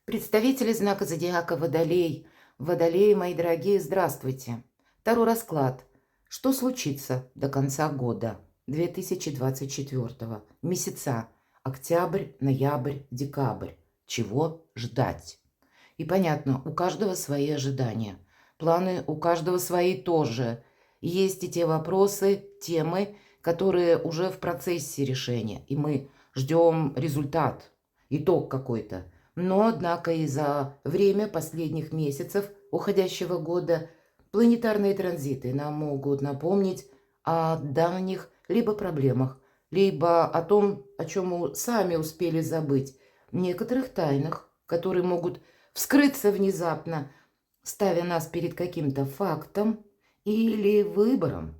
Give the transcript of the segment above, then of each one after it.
Представители знака зодиака Водолей. Водолеи, мои дорогие, здравствуйте. Второй расклад. Что случится до конца года 2024? Месяца. Октябрь, ноябрь, декабрь. Чего ждать? И понятно, у каждого свои ожидания. Планы у каждого свои тоже. Есть и те вопросы, темы, которые уже в процессе решения. И мы ждем результат, итог какой-то. Но, однако, и за время последних месяцев уходящего года планетарные транзиты нам могут напомнить о давних либо проблемах, либо о том, о чем мы сами успели забыть, некоторых тайнах, которые могут вскрыться внезапно, ставя нас перед каким-то фактом или выбором.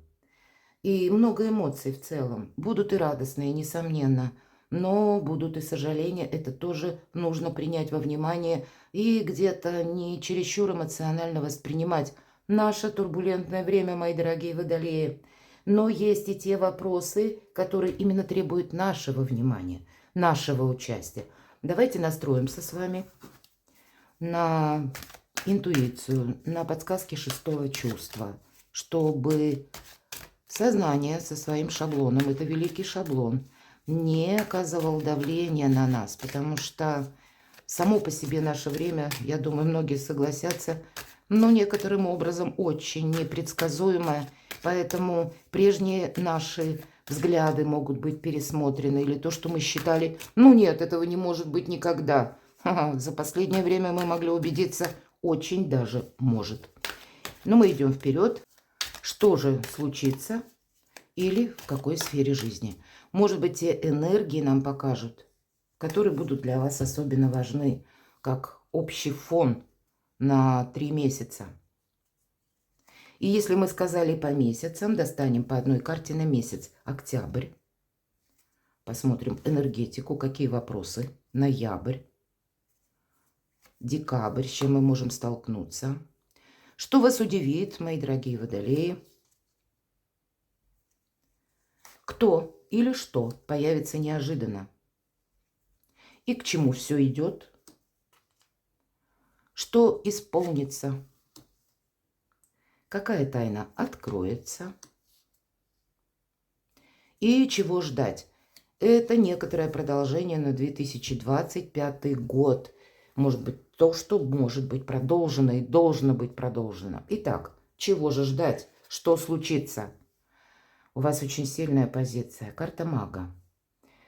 И много эмоций в целом. Будут и радостные, несомненно, но будут и сожаления. Это тоже нужно принять во внимание и где-то не чересчур эмоционально воспринимать наше турбулентное время, мои дорогие водолеи. Но есть и те вопросы, которые именно требуют нашего внимания, нашего участия. Давайте настроимся с вами на интуицию, на подсказки шестого чувства, чтобы сознание со своим шаблоном, это великий шаблон, не оказывал давления на нас, потому что само по себе наше время, я думаю, многие согласятся, но некоторым образом очень непредсказуемое, поэтому прежние наши взгляды могут быть пересмотрены, или то, что мы считали, ну нет, этого не может быть никогда. За последнее время мы могли убедиться, очень даже может. Но мы идем вперед. Что же случится или в какой сфере жизни? Может быть, те энергии нам покажут, которые будут для вас особенно важны, как общий фон на 3 месяца. И если мы сказали по месяцам, достанем по одной карте на месяц. Октябрь. Посмотрим энергетику, какие вопросы. Ноябрь. Декабрь, с чем мы можем столкнуться. Что вас удивит, мои дорогие водолеи? Кто или что появится неожиданно? И к чему все идет? Что исполнится? Какая тайна откроется? И чего ждать? Это некоторое продолжение на 2025 год. Может быть, то, что может быть продолжено и должно быть продолжено. Итак, чего же ждать? Что случится? У вас очень сильная позиция. Карта мага.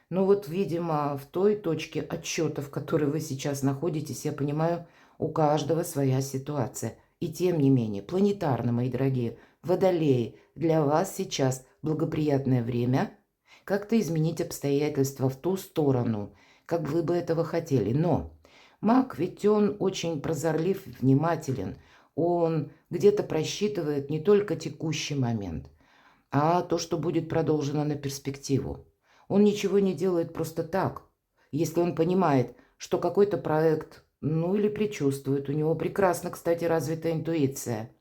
Ну вот, видимо, в той точке отсчета, в которой вы сейчас находитесь, я понимаю, у каждого своя ситуация. И тем не менее, планетарно, мои дорогие водолеи, для вас сейчас благоприятное время как-то изменить обстоятельства в ту сторону, как вы бы этого хотели. Но маг, ведь он очень прозорлив, внимателен. Он где-то просчитывает не только текущий момент, а то, что будет продолжено на перспективу. Он ничего не делает просто так. Если он понимает, что какой-то проект, ну или предчувствует, у него прекрасно, кстати, развита интуиция,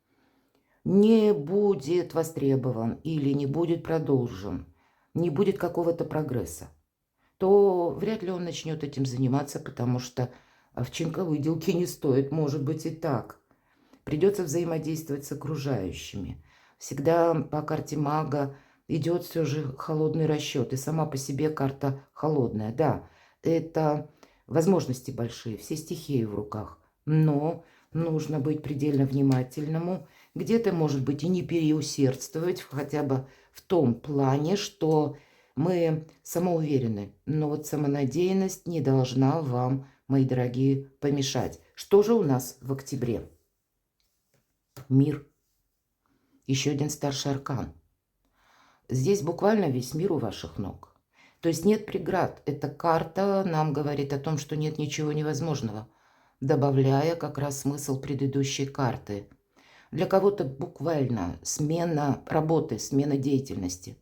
не будет востребован или не будет продолжен, не будет какого-то прогресса, то вряд ли он начнет этим заниматься, потому что овчинка выделки не стоит, может быть и так. Придется взаимодействовать с окружающими. Всегда по карте мага идет все же холодный расчет. И сама по себе карта холодная. Да, это возможности большие, все стихии в руках. Но нужно быть предельно внимательному. Где-то, может быть, и не переусердствовать, хотя бы в том плане, что мы самоуверены. Но вот самонадеянность не должна вам, мои дорогие, помешать. Что же у нас в октябре? Мир. Еще один старший аркан. Здесь буквально весь мир у ваших ног. То есть нет преград. Эта карта нам говорит о том, что нет ничего невозможного, добавляя как раз смысл предыдущей карты. Для кого-то буквально смена работы, смена деятельности,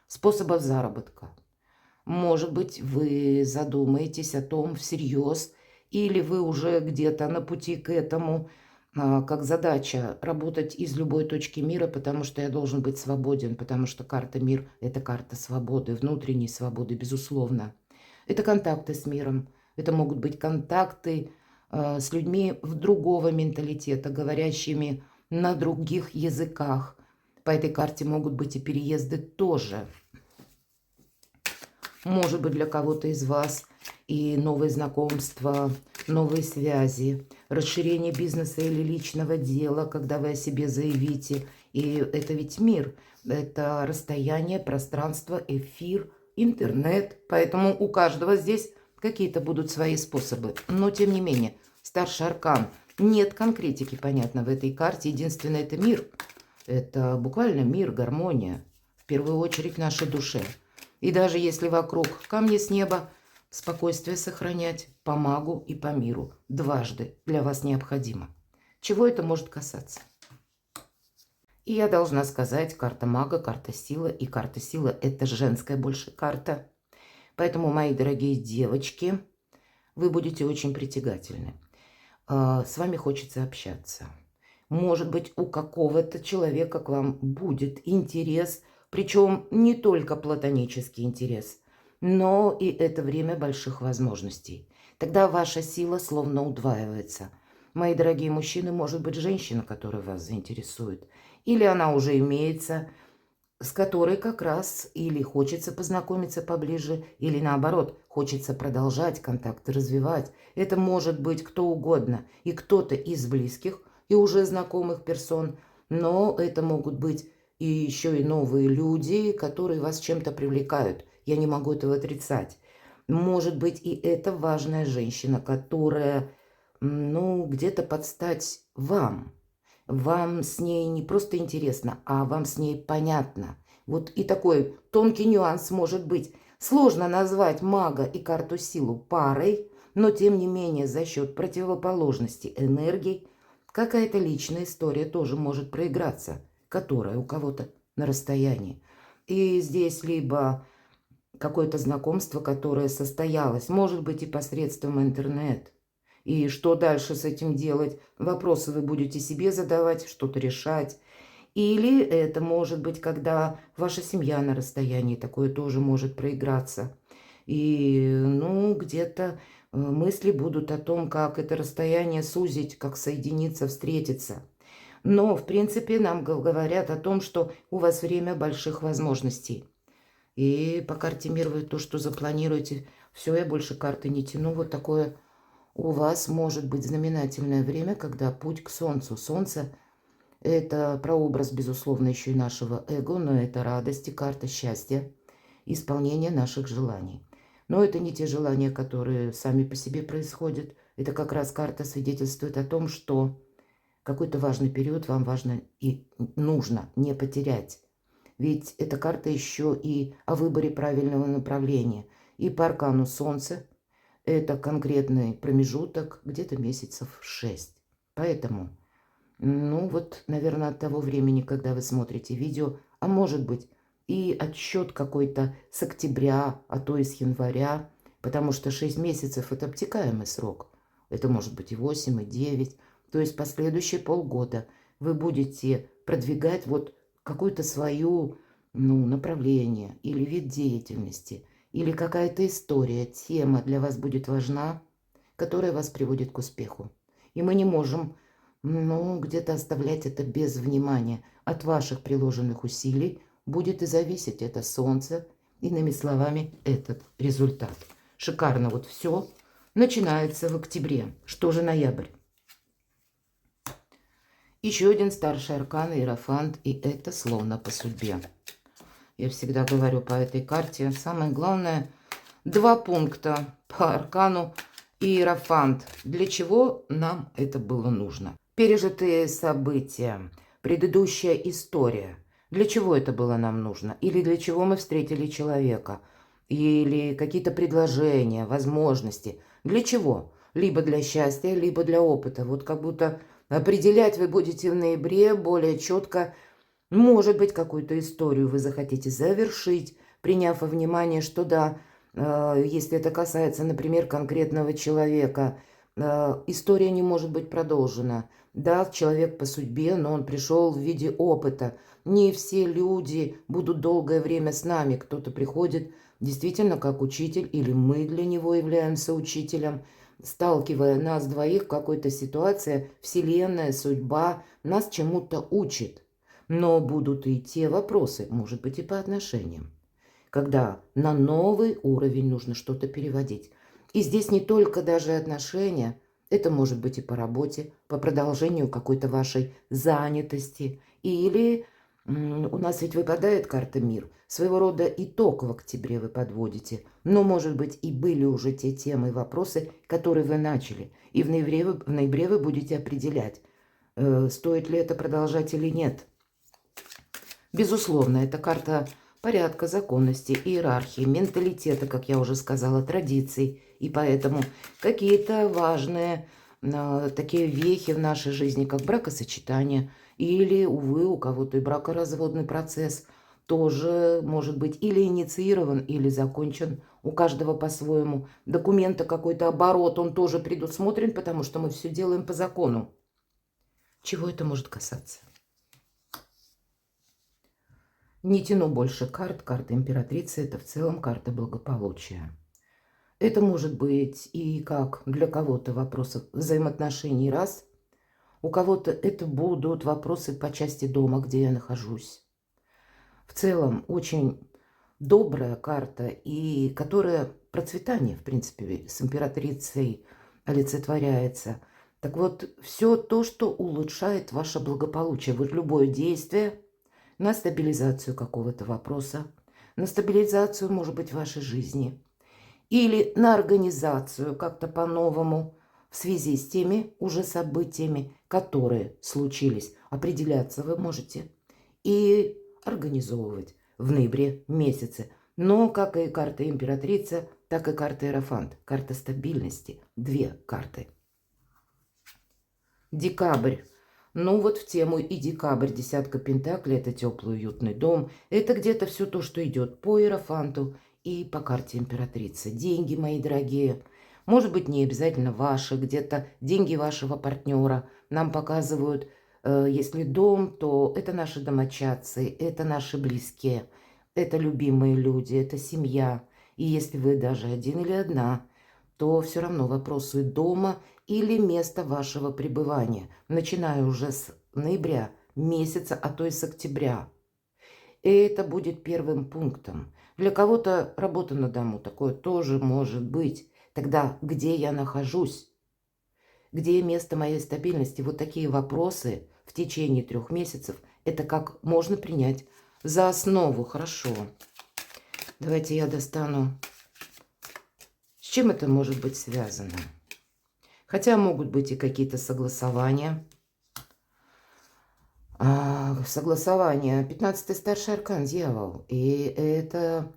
способов заработка. Может быть, вы задумаетесь о том всерьез, или вы уже где-то на пути к этому, как задача работать из любой точки мира, потому что я должен быть свободен, потому что карта мир– это карта свободы, внутренней свободы, безусловно. Это контакты с миром, это могут быть контакты с людьми в другого менталитета, говорящими на других языках. По этой карте могут быть и переезды тоже. Может быть, для кого-то из вас и новые знакомства, новые связи, расширение бизнеса или личного дела, когда вы о себе заявите. И это ведь мир, это расстояние, пространство, эфир, интернет. Поэтому у каждого здесь какие-то будут свои способы. Но, тем не менее, старший аркан. Нет конкретики, понятно, в этой карте. Единственное, это мир. Это буквально мир, гармония. В первую очередь в нашей душе. И даже если вокруг камни с неба, спокойствие сохранять по магу и по миру дважды для вас необходимо. Чего это может касаться? И я должна сказать, карта мага, карта сила. И карта сила – это женская больше карта. Поэтому, мои дорогие девочки, вы будете очень притягательны. С вами хочется общаться. Может быть, у какого-то человека к вам будет интерес, причем не только платонический интерес, но и это время больших возможностей. Тогда ваша сила словно удваивается. Мои дорогие мужчины, может быть, женщина, которая вас заинтересует, или она уже имеется, с которой как раз или хочется познакомиться поближе, или наоборот, хочется продолжать контакты, развивать. Это может быть кто угодно, и кто-то из близких, и уже знакомых персон, но это могут быть и еще и новые люди, которые вас чем-то привлекают. Я не могу этого отрицать. Может быть, и это важная женщина, которая, где-то под стать вам. Вам с ней не просто интересно, а вам с ней понятно. Вот и такой тонкий нюанс может быть. Сложно назвать мага и карту силу парой, но тем не менее за счет противоположности энергий какая-то личная история тоже может проиграться, которая у кого-то на расстоянии. И здесь либо какое-то знакомство, которое состоялось, может быть и посредством интернета. И что дальше с этим делать? Вопросы вы будете себе задавать, что-то решать. Или это может быть, когда ваша семья на расстоянии, такое тоже может проиграться. И, где-то мысли будут о том, как это расстояние сузить, как соединиться, встретиться. Но, в принципе, нам говорят о том, что у вас время больших возможностей. И по карте мира вы то, что запланируете, все, я больше карты не тяну, вот такое у вас может быть знаменательное время, когда путь к Солнцу. Солнце – это прообраз, безусловно, еще и нашего эго, но это радость и карта счастья, исполнение наших желаний. Но это не те желания, которые сами по себе происходят. Это как раз карта свидетельствует о том, что какой-то важный период вам важно и нужно не потерять. Ведь эта карта еще и о выборе правильного направления. И по аркану Солнца это конкретный промежуток, где-то месяцев 6. Поэтому, наверное, от того времени, когда вы смотрите видео, а может быть и отсчет какой-то с октября, а то и с января, потому что 6 месяцев – это обтекаемый срок. Это может быть и 8, и 9. То есть последующие полгода вы будете продвигать вот какое-то свое направление или вид деятельности, или какая-то история, тема для вас будет важна, которая вас приводит к успеху. И мы не можем, где-то оставлять это без внимания. От ваших приложенных усилий будет и зависеть это солнце, иными словами, этот результат. Шикарно вот все начинается в октябре. Что же ноябрь? Еще один старший аркан, Иерофант, и это словно по судьбе. Я всегда говорю по этой карте, самое главное, 2 пункта по аркану Иерофант. Для чего нам это было нужно? Пережитые события, предыдущая история. Для чего это было нам нужно? Или для чего мы встретили человека? Или какие-то предложения, возможности. Для чего? Либо для счастья, либо для опыта. Вот как будто определять вы будете в ноябре более четко. Может быть, какую-то историю вы захотите завершить, приняв во внимание, что да, если это касается, например, конкретного человека, история не может быть продолжена. Да, человек по судьбе, но он пришел в виде опыта. Не все люди будут долгое время с нами. Кто-то приходит действительно как учитель, или мы для него являемся учителем. сталкивая нас двоих в какой-то ситуации, Вселенная, судьба нас чему-то учит. Но будут и те вопросы, может быть, и по отношениям, когда на новый уровень нужно что-то переводить. И здесь не только даже отношения, это может быть и по работе, по продолжению какой-то вашей занятости. Или у нас ведь выпадает карта «Мир». Своего рода итог в октябре вы подводите. Но, может быть, и были уже те темы и вопросы, которые вы начали. И в ноябре вы будете определять, стоит ли это продолжать или нет. Безусловно, это карта порядка, законности, иерархии, менталитета, как я уже сказала, традиций. И поэтому какие-то важные такие вехи в нашей жизни, как бракосочетание, или, увы, у кого-то и бракоразводный процесс тоже может быть или инициирован, или закончен, у каждого по-своему. Документа какой-то оборот, он тоже предусмотрен, потому что мы все делаем по закону. Чего это может касаться? Не тяну больше карт. Карта императрицы – это в целом карта благополучия. Это может быть и как для кого-то вопросы взаимоотношений раз. У кого-то это будут вопросы по части дома, где я нахожусь. В целом очень добрая карта, и которая процветание, в принципе, с императрицей олицетворяется. Так вот, все то, что улучшает ваше благополучие. Вот любое действие на стабилизацию какого-то вопроса, на стабилизацию, может быть, вашей жизни, или на организацию как-то по-новому в связи с теми уже событиями, которые случились. Определяться вы можете и организовывать в ноябре месяце. Но как и карта императрица, так и карта Иерофант, карта стабильности. Две карты. Декабрь. Ну вот в тему и декабрь, десятка пентаклей, это теплый уютный дом. Это где-то все то, что идет по Иерофанту и по карте императрицы. Деньги, мои дорогие. Может быть, не обязательно ваши, где-то деньги вашего партнера. Нам показывают, если дом, то это наши домочадцы, это наши близкие, это любимые люди, это семья. И если вы даже один или одна, то все равно вопросы дома или места вашего пребывания, начиная уже с ноября месяца, а то и с октября. И это будет первым пунктом. Для кого-то работа на дому, такое тоже может быть. Тогда где я нахожусь? Где место моей стабильности? Вот такие вопросы в течение 3 месяцев, это как можно принять за основу. Хорошо. Давайте я достану. С чем это может быть связано? Хотя могут быть и какие-то согласования. Согласование. 15-й старший аркан, дьявол. И это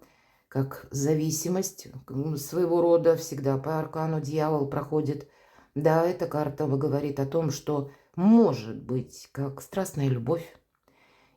как зависимость своего рода всегда по аркану дьявол проходит. Да, эта карта говорит о том, что может быть как страстная любовь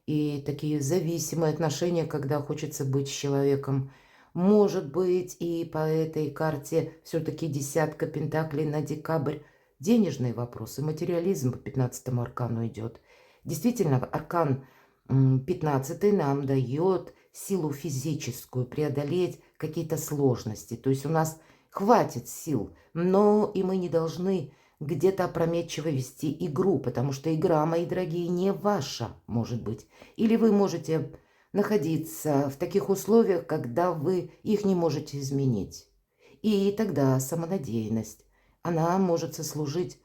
и такие зависимые отношения, когда хочется быть с человеком. Может быть, и по этой карте все-таки десятка пентаклей на декабрь. Денежные вопросы, материализм по 15-му аркану идет. Действительно, аркан 15 нам дает силу физическую, преодолеть какие-то сложности. То есть у нас хватит сил, но и мы не должны где-то опрометчиво вести игру, потому что игра, мои дорогие, не ваша, может быть. Или вы можете находиться в таких условиях, когда вы их не можете изменить. И тогда самонадеянность, она может сослужить,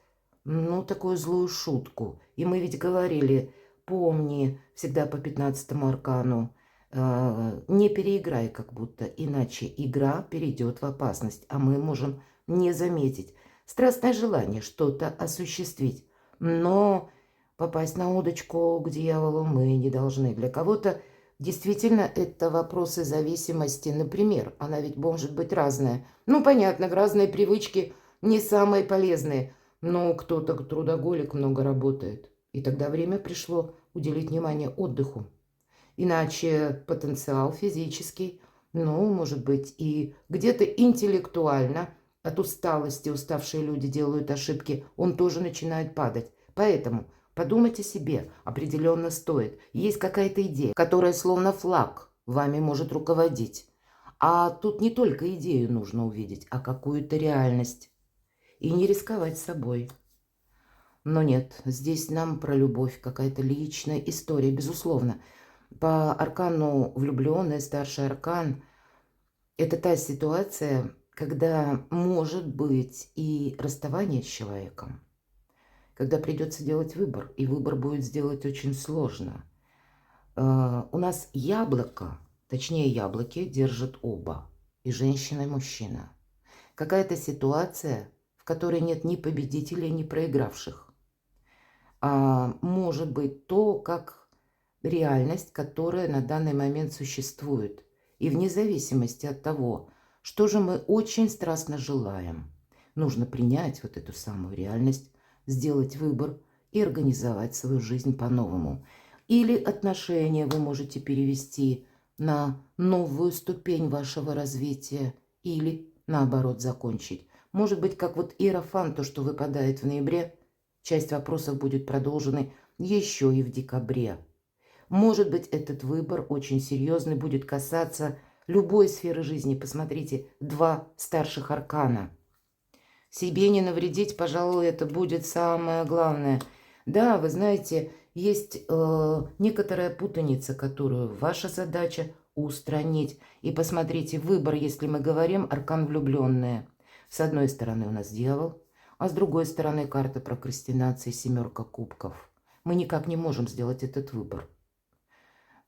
ну, такую злую шутку. И мы ведь говорили, помни всегда по 15-му аркану, не переиграй как будто, иначе игра перейдет в опасность, а мы можем не заметить. Страстное желание что-то осуществить, но попасть на удочку к дьяволу мы не должны. Для кого-то действительно это вопросы зависимости. Например, она ведь может быть разная. Ну, понятно, разные привычки не самые полезные, но кто-то трудоголик, много работает. И тогда время пришло уделить внимание отдыху. Иначе потенциал физический, ну, может быть, и где-то интеллектуально от усталости уставшие люди делают ошибки, он тоже начинает падать. Поэтому подумать о себе определенно стоит. Есть какая-то идея, которая словно флаг вами может руководить. А тут не только идею нужно увидеть, а какую-то реальность. и не рисковать собой. Но нет, здесь нам про любовь, какая-то личная история, безусловно. По аркану влюбленный, старший аркан, это та ситуация, когда может быть и расставание с человеком, когда придется делать выбор, и выбор будет сделать очень сложно. У нас яблоко, точнее яблоки держат оба, и женщина, и мужчина. Какая-то ситуация, в которой нет ни победителей, ни проигравших. Может быть то, как реальность, которая на данный момент существует. И вне зависимости от того, что же мы очень страстно желаем, нужно принять вот эту самую реальность, сделать выбор и организовать свою жизнь по-новому. Или отношения вы можете перевести на новую ступень вашего развития, или наоборот закончить. Может быть, как вот Иерофант, то, что выпадает в ноябре, часть вопросов будет продолжена еще и в декабре. Может быть, этот выбор очень серьезный, будет касаться любой сферы жизни. Посмотрите, 2 старших аркана. Себе не навредить, пожалуй, это будет самое главное. Да, вы знаете, есть некоторая путаница, которую ваша задача устранить. И посмотрите, выбор, если мы говорим, аркан влюбленные. С одной стороны у нас дьявол, а с другой стороны карта прокрастинации, 7 кубков. Мы никак не можем сделать этот выбор.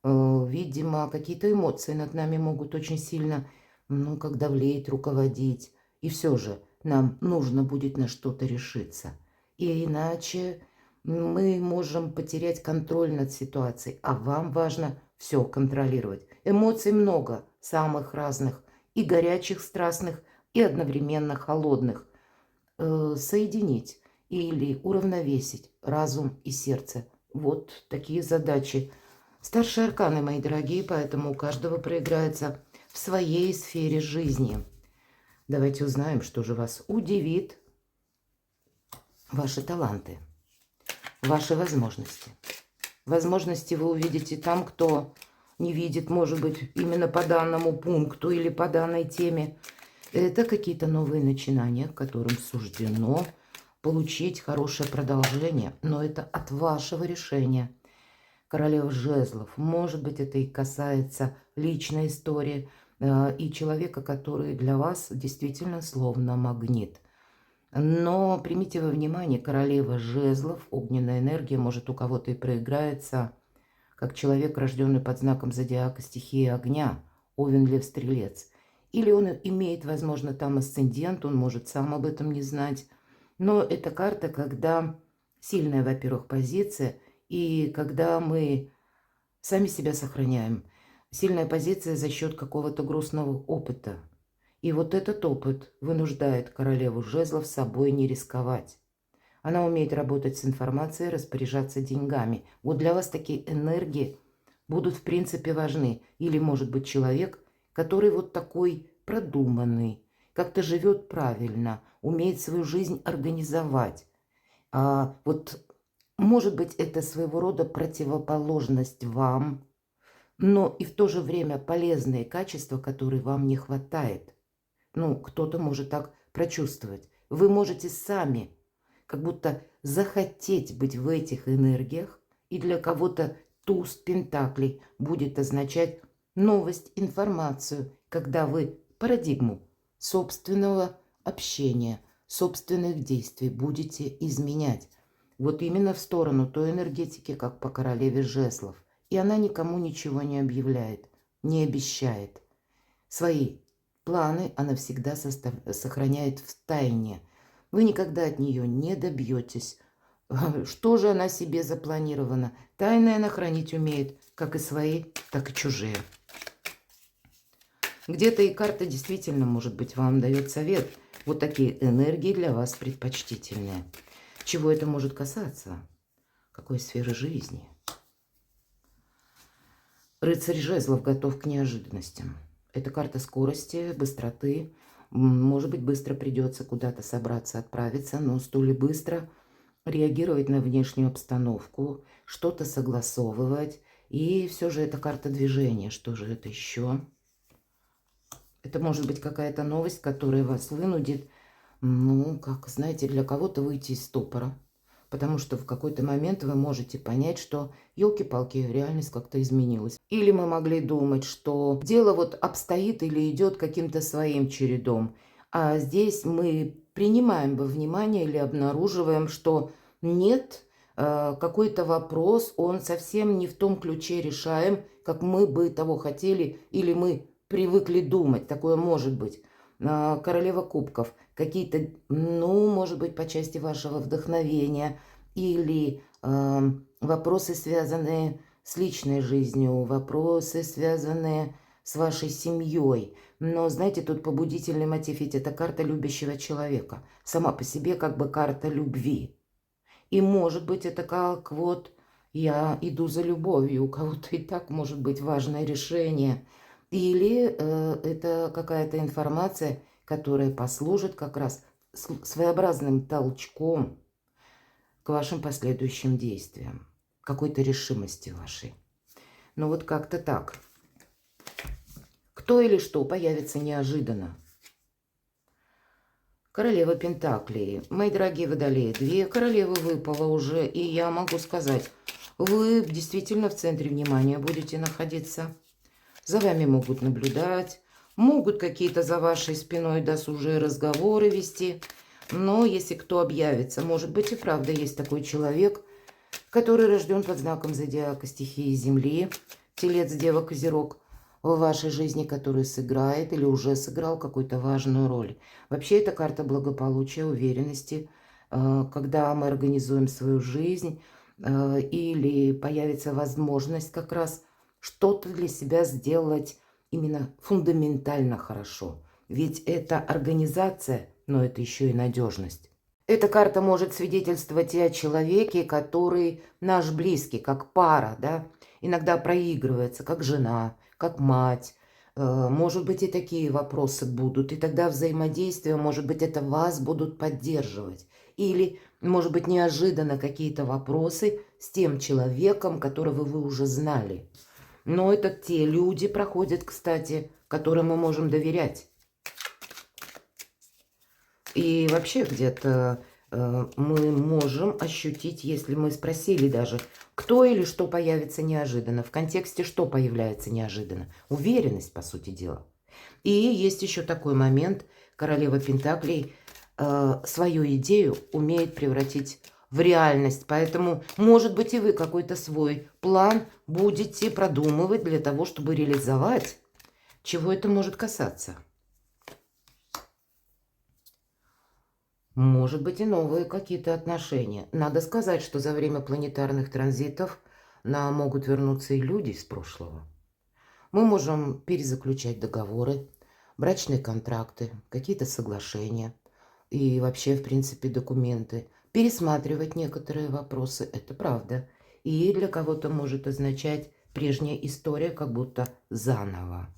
Видимо, какие-то эмоции над нами могут очень сильно, как давлеть, руководить. И все же нам нужно будет на что-то решиться. И иначе мы можем потерять контроль над ситуацией. А вам важно все контролировать. Эмоций много, самых разных. И горячих, страстных, и одновременно холодных. Соединить или уравновесить разум и сердце. Вот такие задачи. Старшие арканы, мои дорогие, поэтому у каждого проиграется в своей сфере жизни. Давайте узнаем, что же вас удивит. Ваши таланты, ваши возможности. Возможности вы увидите там, кто не видит, может быть, именно по данному пункту или по данной теме. Это какие-то новые начинания, которым суждено получить хорошее продолжение. Но это от вашего решения. Королева жезлов. Может быть, это и касается личной истории и человека, который для вас действительно словно магнит. Но примите во внимание, королева жезлов, огненная энергия, может у кого-то и проиграется, как человек, рожденный под знаком зодиака стихии огня, Овен, Лев, Стрелец. Или он имеет, возможно, там асцендент, он может сам об этом не знать. Но это карта, когда сильная, во-первых, позиция, и когда мы сами себя сохраняем. Сильная позиция за счет какого-то грустного опыта. И вот этот опыт вынуждает королеву жезлов собой не рисковать. Она умеет работать с информацией, распоряжаться деньгами. Вот для вас такие энергии будут в принципе важны. Или может быть человек, который вот такой продуманный, как-то живет правильно, умеет свою жизнь организовать. Вот может быть это своего рода противоположность вам, но и в то же время полезные качества, которые вам не хватает. Кто-то может так прочувствовать. Вы можете сами как будто захотеть быть в этих энергиях, и для кого-то туз пентаклей будет означать новость, информацию, когда вы парадигму собственного общения, собственных действий будете изменять. Вот именно в сторону той энергетики, как по королеве жезлов. И она никому ничего не объявляет, не обещает. Свои планы она всегда сохраняет в тайне. Вы никогда от нее не добьетесь. Что же она себе запланирована? Тайны она хранить умеет, как и свои, так и чужие. Где-то и карта действительно, может быть, вам дает совет. Вот такие энергии для вас предпочтительные. Чего это может касаться? Какой сферы жизни? Рыцарь жезлов готов к неожиданностям. Это карта скорости, быстроты. Может быть, быстро придется куда-то собраться, отправиться, но столь и быстро реагировать на внешнюю обстановку, что-то согласовывать. И все же это карта движения. Что же это еще? Это может быть какая-то новость, которая вас вынудит Ну, как, знаете, для кого-то выйти из ступора. Потому что в какой-то момент вы можете понять, что, елки-палки, реальность как-то изменилась. Или мы могли думать, что дело вот обстоит или идет каким-то своим чередом. А здесь мы принимаем во внимание или обнаруживаем, что нет, какой-то вопрос, он совсем не в том ключе решаем, как мы бы того хотели или мы привыкли думать. Такое может быть. Королева кубков. Какие-то, ну, может быть, по части вашего вдохновения или вопросы, связанные с личной жизнью, вопросы, связанные с вашей семьей. Но, знаете, тут побудительный мотив, ведь это карта любящего человека. Сама по себе как бы карта любви. И, может быть, это как вот я иду за любовью, у кого-то и так может быть важное решение. Или это какая-то информация, которая послужит как раз своеобразным толчком к вашим последующим действиям, какой-то решимости вашей. Ну вот как-то так. Кто или что появится неожиданно? Королева Пентаклей. Мои дорогие водолеи, 2 королевы выпало уже, и я могу сказать, вы действительно в центре внимания будете находиться. За вами могут наблюдать, могут какие-то за вашей спиной досужие разговоры вести. Но если кто объявится, может быть и правда есть такой человек, который рожден под знаком зодиака стихии Земли, Телец, Дева, Козерог, в вашей жизни, который сыграет или уже сыграл какую-то важную роль. Вообще это карта благополучия, уверенности, когда мы организуем свою жизнь или появится возможность как раз что-то для себя сделать именно фундаментально хорошо. Ведь это организация, но это еще и надежность. Эта карта может свидетельствовать и о человеке, который наш близкий, как пара, да, иногда проигрывается, как жена, как мать. Может быть, и такие вопросы будут. И тогда взаимодействие, может быть, это вас будут поддерживать. Или, может быть, неожиданно какие-то вопросы с тем человеком, которого вы уже знали. Но это те люди проходят, кстати, которым мы можем доверять. И вообще где-то мы можем ощутить, если мы спросили даже, кто или что появится неожиданно. В контексте что появляется неожиданно? Уверенность, по сути дела. И есть еще такой момент. Королева Пентаклей свою идею умеет превратить в реальность. Поэтому, может быть, и вы какой-то свой план будете продумывать для того, чтобы реализовать. Чего это может касаться? Может быть и новые какие-то отношения. Надо сказать, что за время планетарных транзитов нам могут вернуться и люди из прошлого. Мы можем перезаключать договоры, брачные контракты, какие-то соглашения и вообще, в принципе, документы. Пересматривать некоторые вопросы, это правда. И для кого-то может означать прежняя история как будто заново.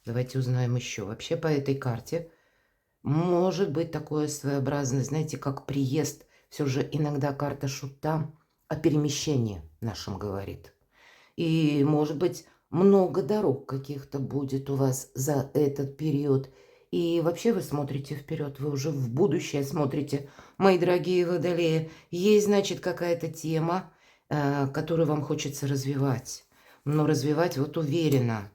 Давайте узнаем еще. Вообще по этой карте может быть такое своеобразное, знаете, как приезд. Все же иногда карта шута о перемещении нашем говорит. И, может быть, много дорог каких-то будет у вас за этот период. И вообще вы смотрите вперед, вы уже в будущее смотрите, мои дорогие водолеи. Есть, значит, какая-то тема, которую вам хочется развивать. Но развивать вот уверенно.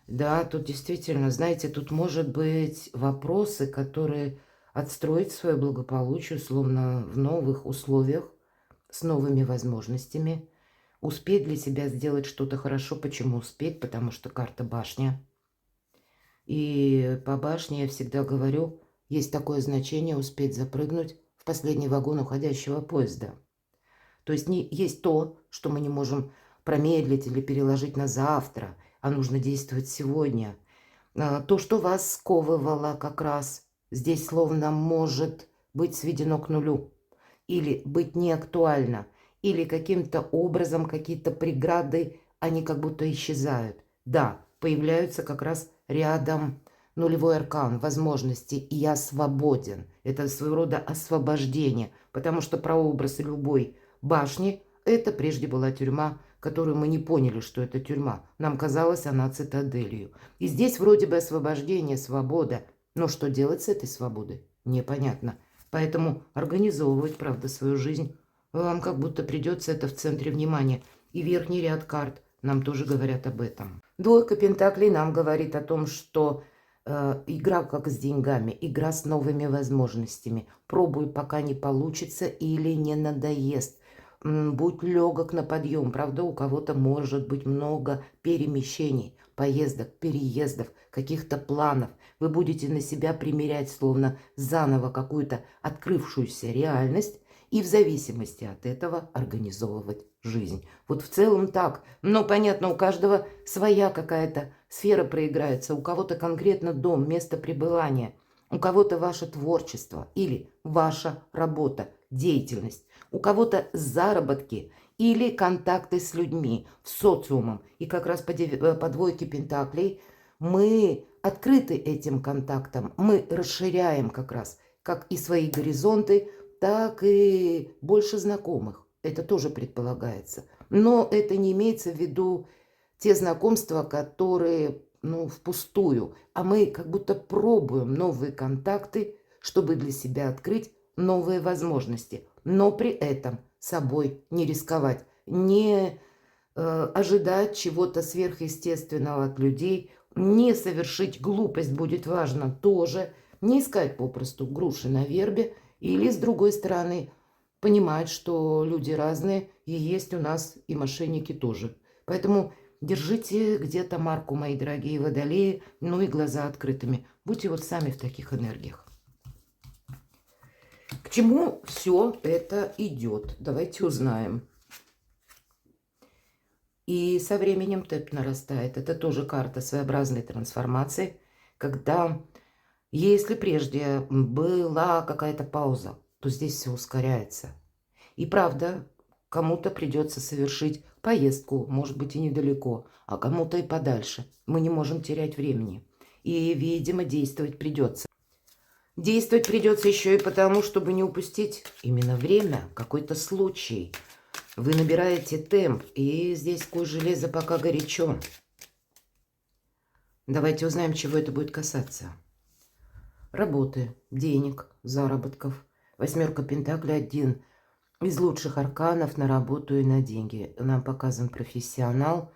Да, тут действительно, знаете, тут может быть вопросы, которые отстроить свое благополучие, словно в новых условиях, с новыми возможностями. Успеть для себя сделать что-то хорошо. Почему успеть? Потому что карта башня. И по башне я всегда говорю, есть такое значение успеть запрыгнуть в последний вагон уходящего поезда. То есть не есть то, что мы не можем промедлить или переложить на завтра, а нужно действовать сегодня. То, что вас сковывало как раз, здесь словно может быть сведено к нулю. Или быть неактуально. Или каким-то образом какие-то преграды, они как будто исчезают. Да, появляются как раз рядом нулевой аркан, возможности, и я свободен. Это своего рода освобождение, потому что прообраз любой башни – это прежде была тюрьма, которую мы не поняли, что это тюрьма. Нам казалось, она цитаделью. И здесь вроде бы освобождение, свобода. Но что делать с этой свободой? Непонятно. Поэтому организовывать, правда, свою жизнь вам как будто придется это в центре внимания. И верхний ряд карт нам тоже говорят об этом. Двойка пентаклей нам говорит о том, что игра как с деньгами, игра с новыми возможностями. Пробуй, пока не получится или не надоест. Будь легок на подъем. Правда, у кого-то может быть много перемещений, поездок, переездов, каких-то планов. Вы будете на себя примерять словно заново какую-то открывшуюся реальность и в зависимости от этого организовывать жизнь. Вот в целом так. Но понятно, у каждого своя какая-то сфера проиграется. У кого-то конкретно дом, место пребывания. У кого-то ваше творчество или ваша работа, деятельность. У кого-то заработки или контакты с людьми, с социумом. И как раз по двойке пентаклей мы открыты этим контактам. Мы расширяем как раз как и свои горизонты, так и больше знакомых. Это тоже предполагается. Но это не имеется в виду те знакомства, которые, впустую. А мы как будто пробуем новые контакты, чтобы для себя открыть новые возможности. Но при этом собой не рисковать, не ожидать чего-то сверхъестественного от людей, не совершить глупость будет важно тоже, не искать попросту груши на вербе, или, с другой стороны, понимать, что люди разные, и есть у нас и мошенники тоже. Поэтому держите где-то марку, мои дорогие водолеи, ну и глаза открытыми. Будьте вот сами в таких энергиях. К чему все это идет? Давайте узнаем. И со временем темп нарастает. Это тоже карта своеобразной трансформации, когда, если прежде была какая-то пауза, то здесь все ускоряется. И правда, кому-то придется совершить поездку, может быть, и недалеко, а кому-то и подальше. Мы не можем терять времени. И, видимо, действовать придется. Действовать придется еще и потому, чтобы не упустить именно время, какой-то случай. Вы набираете темп, и здесь куй железо пока горячо. Давайте узнаем, чего это будет касаться. Работы, денег, заработков. Восьмерка пентаклей, один из лучших арканов на работу и на деньги. Нам показан профессионал,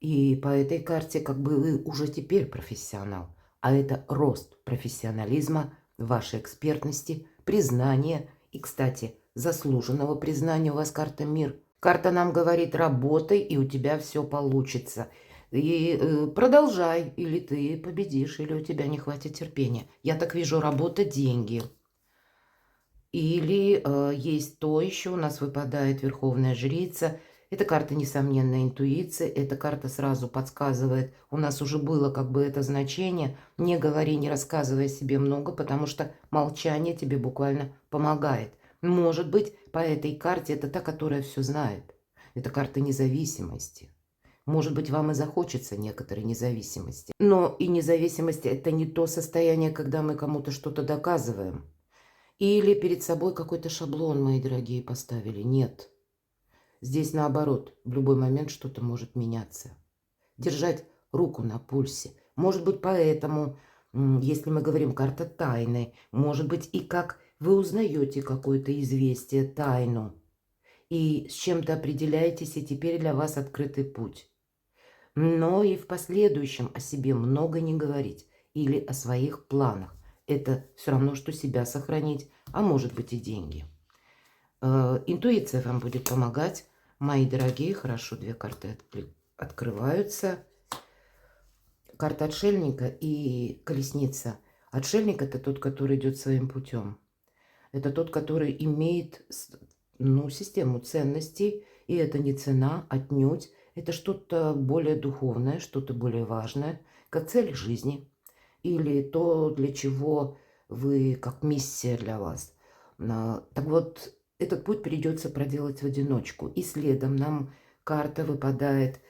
и по этой карте как бы вы уже теперь профессионал. А это рост профессионализма, вашей экспертности, признания и, кстати, заслуженного признания. У вас карта «Мир». Карта нам говорит: работай, и у тебя все получится. И продолжай, или ты победишь, или у тебя не хватит терпения. Я так вижу: работа, деньги. Или есть то еще, у нас выпадает Верховная Жрица. Эта карта, несомненно, интуиция. Эта карта сразу подсказывает. У нас уже было как бы это значение. Не говори, не рассказывай себе много, потому что молчание тебе буквально помогает. Может быть, по этой карте это та, которая все знает. Это карта независимости. Может быть, вам и захочется некоторой независимости. Но и независимость – это не то состояние, когда мы кому-то что-то доказываем. Или перед собой какой-то шаблон, мои дорогие, поставили. Нет. Здесь наоборот, в любой момент что-то может меняться. Держать руку на пульсе. Может быть, поэтому, если мы говорим карта тайны, может быть, и как вы узнаете какое-то известие, тайну, и с чем-то определяетесь, и теперь для вас открытый путь. Но и в последующем о себе много не говорить или о своих планах. Это все равно, что себя сохранить, а может быть и деньги. Интуиция вам будет помогать, мои дорогие. Хорошо, две карты открываются. Карта отшельника и колесница. Отшельник – это тот, который идет своим путем. Это тот, который имеет систему ценностей, и это не цена, отнюдь. Это что-то более духовное, что-то более важное, как цель жизни. Или то, для чего вы, как миссия для вас. Так вот, этот путь придется проделать в одиночку. И следом нам карта выпадает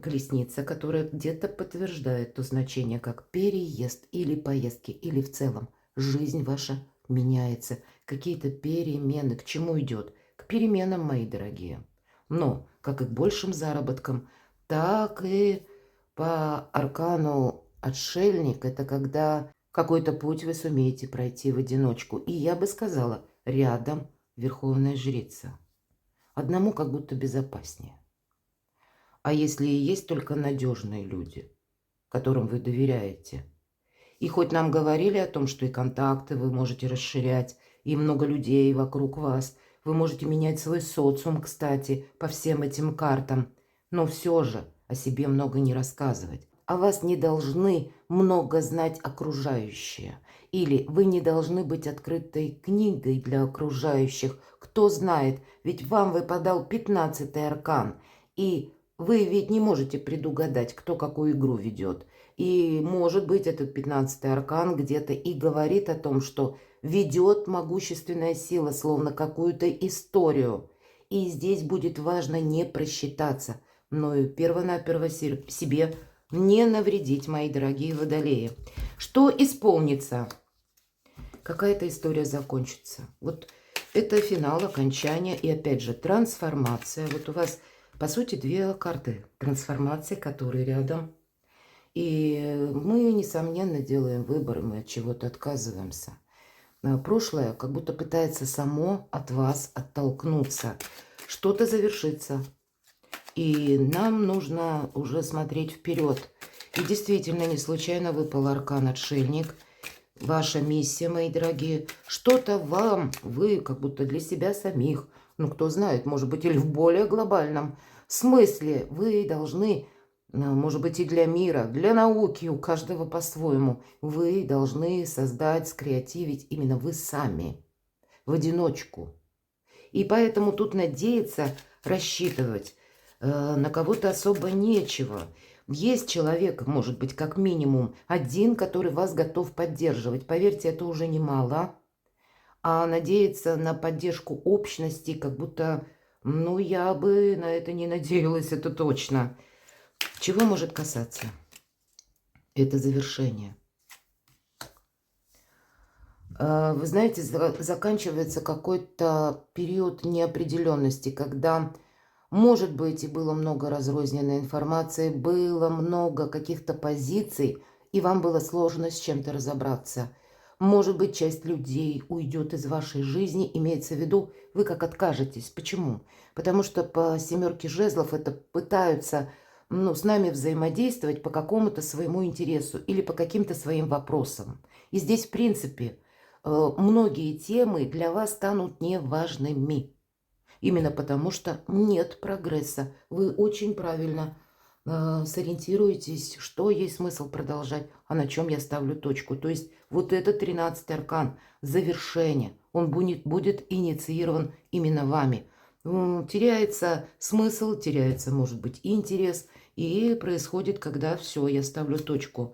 колесница, которая где-то подтверждает то значение, как переезд или поездки, или в целом жизнь ваша меняется. Какие-то перемены. К чему идет? К переменам, мои дорогие. Но как и к большим заработкам, так и по аркану отшельник. Это когда Какой-то путь вы сумеете пройти в одиночку. И я бы сказала, рядом Верховная Жрица. Одному как будто безопаснее. А если и есть только надежные люди, которым вы доверяете, и хоть нам говорили о том, что и контакты вы можете расширять, и много людей вокруг вас, вы можете менять свой социум, кстати, по всем этим картам, но все же о себе много не рассказывать. О вас не должны много знать окружающие. Или вы не должны быть открытой книгой для окружающих. Кто знает, ведь вам выпадал 15-й аркан, и вы ведь не можете предугадать, кто какую игру ведет. И, может быть, этот 15-й аркан где-то и говорит о том, что ведет могущественная сила, словно какую-то историю. И здесь будет важно не просчитаться, но и перво-наперво себе не навредить, мои дорогие водолеи. Что исполнится? Какая-то история закончится. Вот это финал, окончание и, опять же, трансформация. Вот у вас, по сути, две карты трансформации, которые рядом. И мы, несомненно, делаем выбор, мы от чего-то отказываемся. Прошлое как будто пытается само от вас оттолкнуться. Что-то завершится. И нам нужно уже смотреть вперед. И действительно, не случайно выпал аркан Отшельник. Ваша миссия, мои дорогие, что-то вам, вы как будто для себя самих, ну кто знает, может быть, или в более глобальном смысле, вы должны, может быть, и для мира, для науки, у каждого по-своему, вы должны создать, скреативить именно вы сами, в одиночку. И поэтому тут надеяться, рассчитывать на кого-то особо нечего. Есть человек, может быть, как минимум один, который вас готов поддерживать. Поверьте, это уже немало. А надеяться на поддержку общности, как будто, ну, я бы на это не надеялась, это точно. Чего может касаться? Это завершение. Вы знаете, заканчивается какой-то период неопределенности, когда... Может быть, и было много разрозненной информации, было много каких-то позиций, и вам было сложно с чем-то разобраться. Может быть, часть людей уйдет из вашей жизни, имеется в виду, вы как откажетесь. Почему? Потому что по 7 жезлов это пытаются, ну, с нами взаимодействовать по какому-то своему интересу или по каким-то своим вопросам. И здесь, в принципе, многие темы для вас станут неважными. Именно потому, что нет прогресса. Вы очень правильно сориентируетесь, что есть смысл продолжать, а на чем я ставлю точку. То есть вот этот 13-й аркан, завершение, он будет инициирован именно вами. Теряется смысл, теряется, может быть, интерес, и происходит, когда все, я ставлю точку.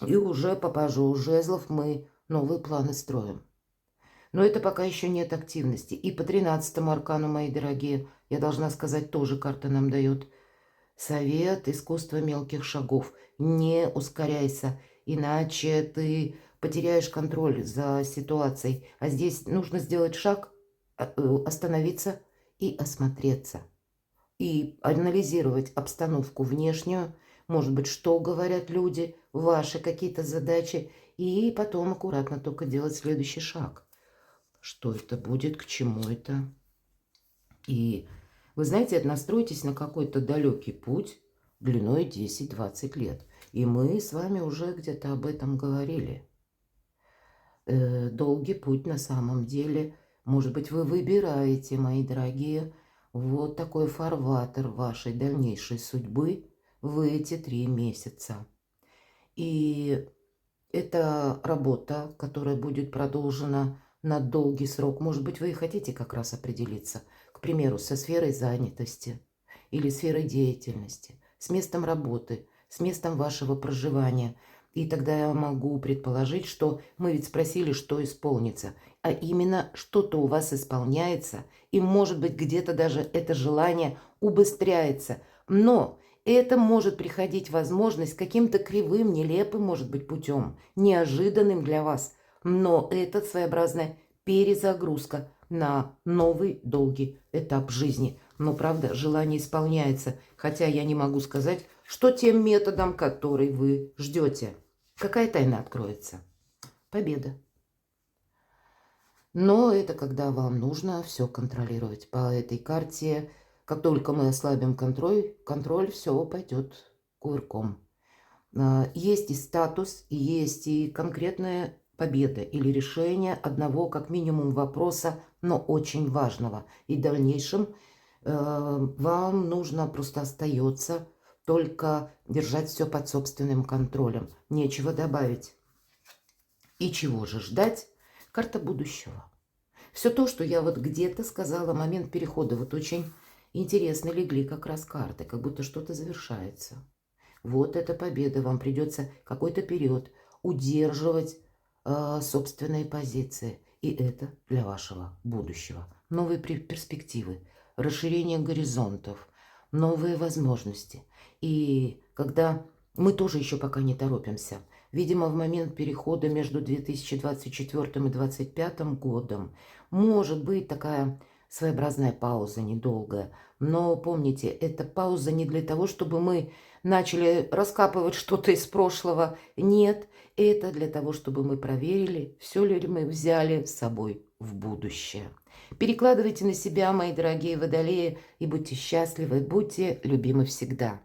И уже по пажу жезлов мы новые планы строим. Но это пока еще нет активности. И по 13-му аркану, мои дорогие, я должна сказать, тоже карта нам дает совет, искусство мелких шагов. Не ускоряйся, иначе ты потеряешь контроль за ситуацией. А здесь нужно сделать шаг, остановиться и осмотреться. И анализировать обстановку внешнюю, может быть, что говорят люди, ваши какие-то задачи, и потом аккуратно только делать следующий шаг. Что это будет, к чему это. И вы знаете, настройтесь на какой-то далекий путь длиной 10-20 лет. И мы с вами уже где-то об этом говорили. Долгий путь на самом деле. Может быть, вы выбираете, мои дорогие, вот такой фарватер вашей дальнейшей судьбы в эти 3 месяца. И это работа, которая будет продолжена на долгий срок. Может быть, вы и хотите как раз определиться, к примеру, со сферой занятости или сферой деятельности, с местом работы, с местом вашего проживания. И тогда я могу предположить, что мы ведь спросили, что исполнится. А именно, что-то у вас исполняется, и, может быть, где-то даже это желание убыстряется. Но это может приходить возможность каким-то кривым, нелепым, может быть, путем, неожиданным для вас. Но это своеобразная перезагрузка на новый долгий этап жизни. Но, правда, желание исполняется, хотя я не могу сказать, что тем методом, который вы ждете. Какая тайна откроется? Победа. Но это когда вам нужно все контролировать. По этой карте, как только мы ослабим контроль, все пойдет кувырком. Есть и статус, есть и конкретная победа или решение одного как минимум вопроса, но очень важного. И в дальнейшем вам нужно просто остается только держать все под собственным контролем. Нечего добавить. И чего же ждать? Карта будущего. Все то, что я вот где-то сказала, момент перехода, вот очень интересно легли как раз карты, как будто что-то завершается. Вот эта победа, вам придется какой-то период удерживать собственные позиции. И это для вашего будущего. Новые перспективы, расширение горизонтов, новые возможности. И когда мы тоже еще пока не торопимся, видимо, в момент перехода между 2024 и 2025 годом может быть такая своеобразная пауза, недолгая. Но помните, эта пауза не для того, чтобы мы начали раскапывать что-то из прошлого. Нет, это для того, чтобы мы проверили, все ли мы взяли с собой в будущее. Перекладывайте на себя, мои дорогие водолеи, и будьте счастливы, будьте любимы всегда.